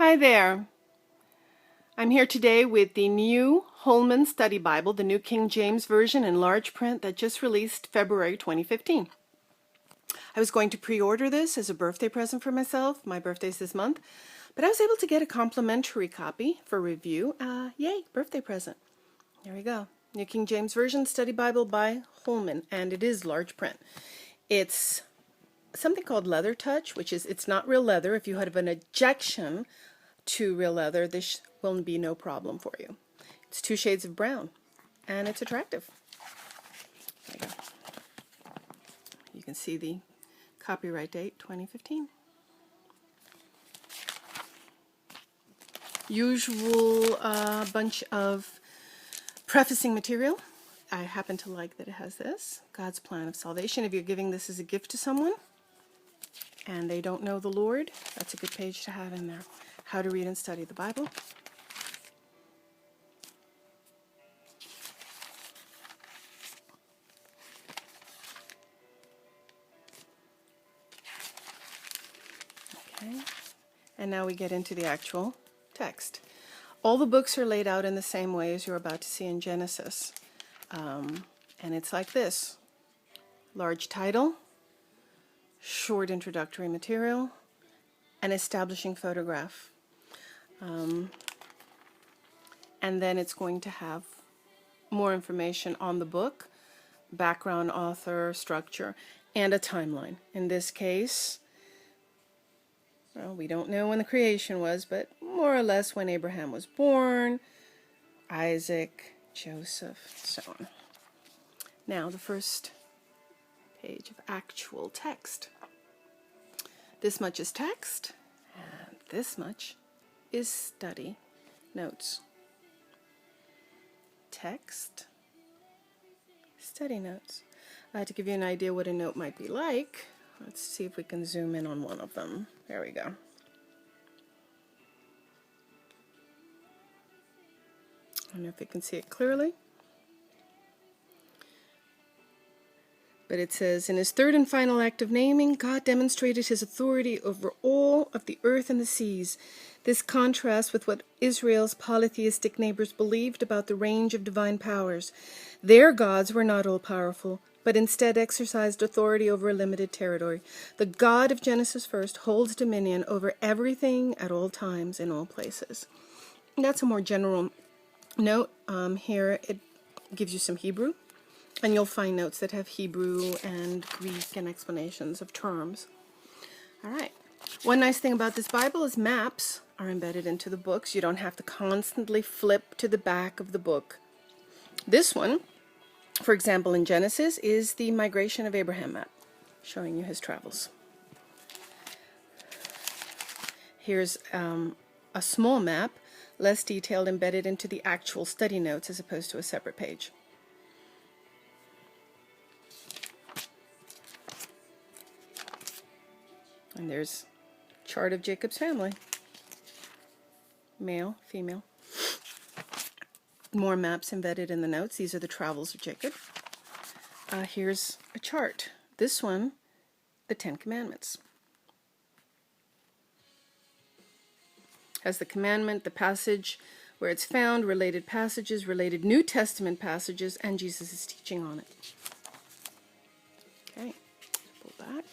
Hi there. I'm here today with the new Holman Study Bible, the New King James Version in large print that just released February 2015. I was going to pre-order this as a birthday present for myself. My birthday's this month. But I was able to get a complimentary copy for review. Yay, birthday present. Here we go. New King James Version Study Bible by Holman, and it is large print. It's something called leather touch, which is, it's not real leather. If you have an objection to real leather, this will be no problem for you. It's 2 shades of brown, and it's attractive. There you go. You can see the copyright date, 2015. Usual bunch of prefacing material. I happen to like that it has this, God's plan of salvation. If you're giving this as a gift to someone and they don't know the Lord, that's a good page to have in there. How to read and study the Bible. Okay, and now we get into the actual text. All the books are laid out in the same way as you're about to see in Genesis. And it's like this. Large title, short introductory material, an establishing photograph. And then it's going to have more information on the book, background, author, structure, and a timeline. In this case, well, we don't know when the creation was, but more or less when Abraham was born, Isaac, Joseph, so on. Now, the first page of actual text. This much is text, and this much is study notes. Text, study notes. To give you an idea what a note might be like, let's see if we can zoom in on one of them. There we go. I don't know if you can see it clearly. But it says, in his third and final act of naming, God demonstrated his authority over all of the earth and the seas. This contrasts with what Israel's polytheistic neighbors believed about the range of divine powers. Their gods were not all-powerful, but instead exercised authority over a limited territory. The God of Genesis first holds dominion over everything at all times in all places. And that's a more general note. Here it gives you some Hebrew. And you'll find notes that have Hebrew and Greek and explanations of terms. All right. One nice thing about this Bible is maps are embedded into the books. You don't have to constantly flip to the back of the book. This one, for example, in Genesis, is the migration of Abraham map, showing you his travels. Here's a small map, less detailed, embedded into the actual study notes as opposed to a separate page. And there's a chart of Jacob's family. Male, female. More maps embedded in the notes. These are the travels of Jacob. Here's a chart. This one, the 10 Commandments. Has the commandment, the passage where it's found, related passages, related New Testament passages, and Jesus' teaching on it. Okay, pull back.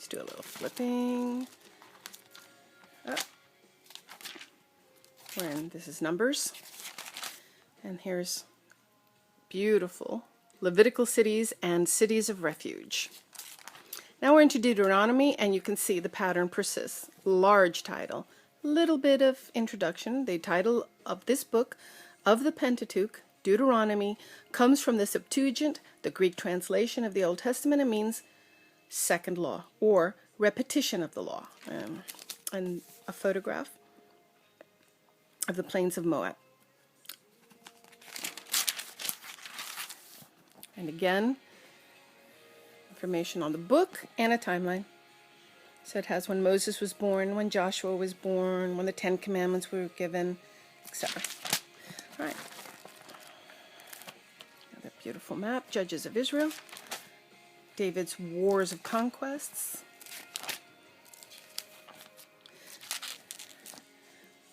Let's do a little flipping. And this is Numbers. And here's beautiful Levitical cities and cities of refuge. Now we're into Deuteronomy, and you can see the pattern persists. Large title, little bit of introduction. The title of this book of the Pentateuch, Deuteronomy, comes from the Septuagint, the Greek translation of the Old Testament. It means second law, or repetition of the law. And a photograph of the plains of Moab. And again, information on the book and a timeline. So it has when Moses was born, when Joshua was born, when the 10 Commandments were given, etc. All right. Another beautiful map, Judges of Israel. David's wars of conquests.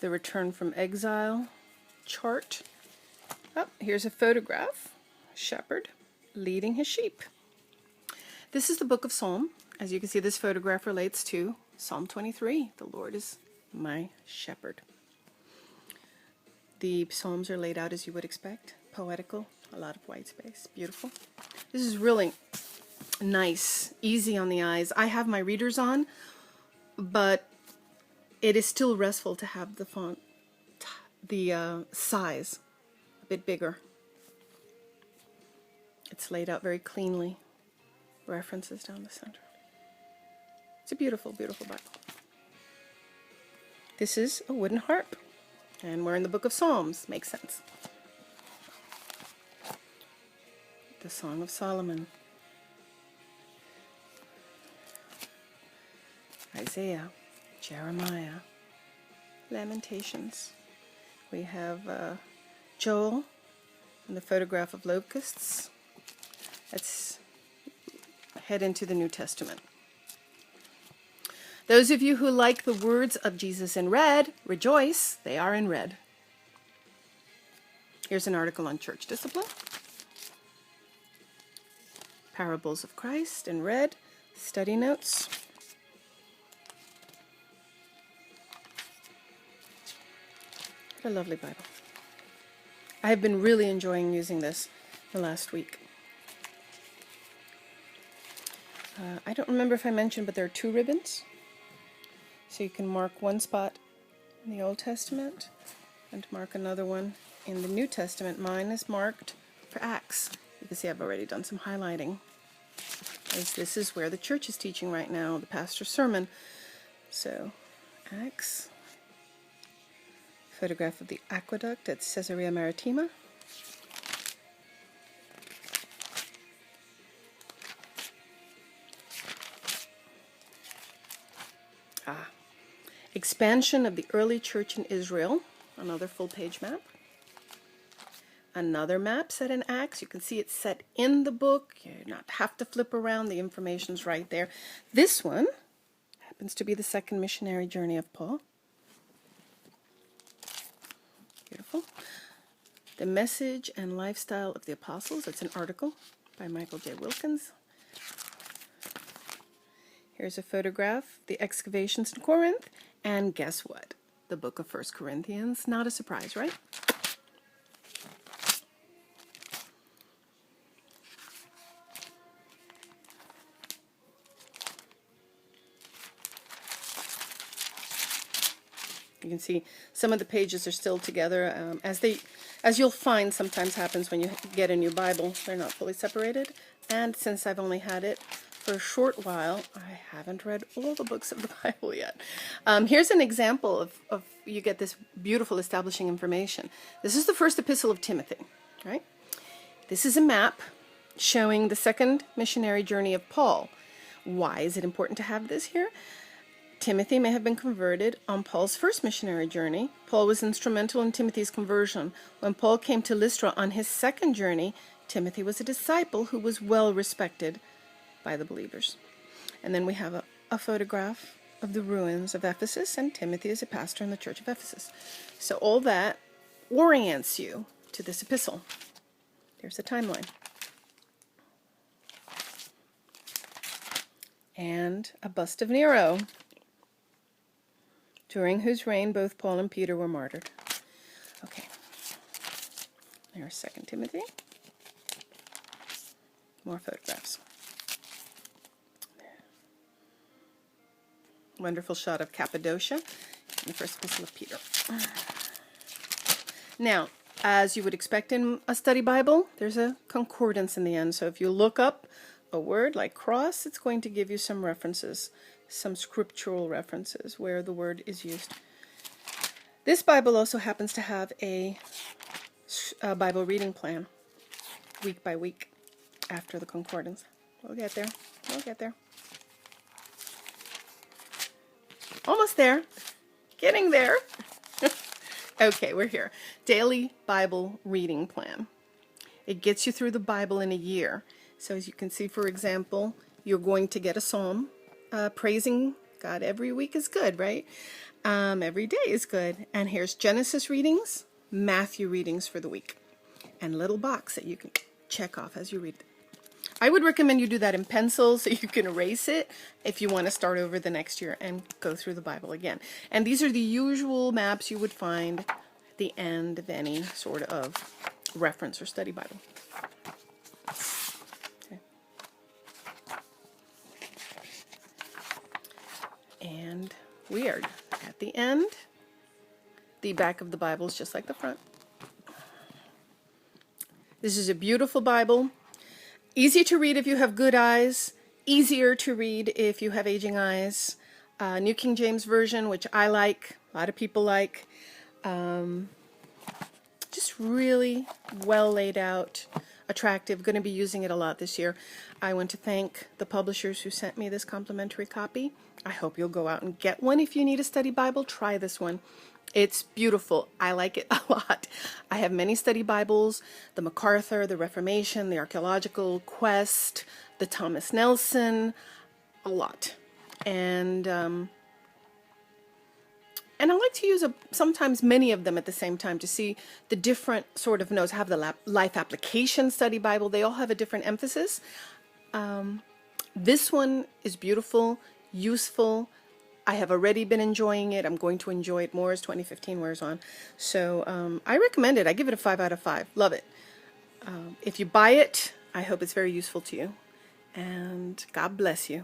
the return from exile chart. Oh, here's a photograph. Shepherd leading his sheep. This is the book of Psalm. As you can see, this photograph relates to Psalm 23. The Lord is my shepherd. The Psalms are laid out as you would expect. Poetical, a lot of white space. Beautiful. This is really nice, easy on the eyes. I have my readers on, but it is still restful to have the font, the size a bit bigger. It's laid out very cleanly. References down the center. It's a beautiful, beautiful Bible. This is a wooden harp, and we're in the book of Psalms. Makes sense. The Song of Solomon. Isaiah, Jeremiah, Lamentations. We have Joel and the photograph of locusts. Let's head into the New Testament. Those of you who like the words of Jesus in red, rejoice, they are in red. Here's an article on church discipline. Parables of Christ in red, study notes. What a lovely Bible. I have been really enjoying using this the last week. I don't remember if I mentioned, but there are 2 ribbons. So you can mark one spot in the Old Testament and mark another one in the New Testament. Mine is marked for Acts. You can see I've already done some highlighting, as this is where the church is teaching right now, the pastor's sermon. So, Acts. Photograph of the aqueduct at Caesarea Maritima. Expansion of the early church in Israel, another full-page map. Another map set in Acts. You can see it's set in the book. You do not have to flip around. The information's right there. This one happens to be the second missionary journey of Paul. Beautiful. The Message and Lifestyle of the Apostles. It's an article by Michael J. Wilkins. Here's a photograph, the excavations in Corinth. And guess what? The book of 1 Corinthians. Not a surprise, right? You can see some of the pages are still together. As you'll find sometimes happens when you get a new Bible, they're not fully separated. And since I've only had it for a short while, I haven't read all the books of the Bible yet. Here's an example of you get this beautiful establishing information. This is the first epistle of Timothy, right? This is a map showing the second missionary journey of Paul. Why is it important to have this here? Timothy may have been converted on Paul's first missionary journey. Paul was instrumental in Timothy's conversion. When Paul came to Lystra on his second journey, Timothy was a disciple who was well respected by the believers. And then we have a photograph of the ruins of Ephesus, and Timothy is a pastor in the church of Ephesus. So all that orients you to this epistle. There's the timeline. And a bust of Nero, during whose reign both Paul and Peter were martyred. Okay. There's 2 Timothy. More photographs. Wonderful shot of Cappadocia in the first epistle of Peter. Now, as you would expect in a study Bible, there's a concordance in the end. So if you look up a word like cross, it's going to give you some references, some scriptural references where the word is used. This Bible also happens to have a Bible reading plan, week by week, after the concordance. We'll get there. We'll get there. Almost there. Getting there. Okay, we're here. Daily Bible reading plan. It gets you through the Bible in a year. So as you can see, for example, you're going to get a psalm praising God, every week is good, right? Every day is good. And here's Genesis readings, Matthew readings for the week, and a little box that you can check off as you read it. I would recommend you do that in pencil so you can erase it if you want to start over the next year and go through the Bible again. And these are the usual maps you would find at the end of any sort of reference or study Bible. Okay. And we are at the end. The back of the Bible is just like the front. This is a beautiful Bible. Easy to read if you have good eyes. Easier to read if you have aging eyes. New King James Version, which I like. A lot of people like. Just really well laid out, attractive. Going to be using it a lot this year. I want to thank the publishers who sent me this complimentary copy. I hope you'll go out and get one. If you need a study Bible, try this one. It's beautiful. I like it a lot. I have many study Bibles, the MacArthur, the Reformation, the Archaeological Quest, the Thomas Nelson, a lot. And I like to use sometimes many of them at the same time to see the different sort of notes. I have the Life Application Study Bible. They all have a different emphasis. This one is beautiful, useful. I have already been enjoying it. I'm going to enjoy it more as 2015 wears on. So I recommend it. I give it a 5 out of 5. Love it. If you buy it, I hope it's very useful to you. And God bless you.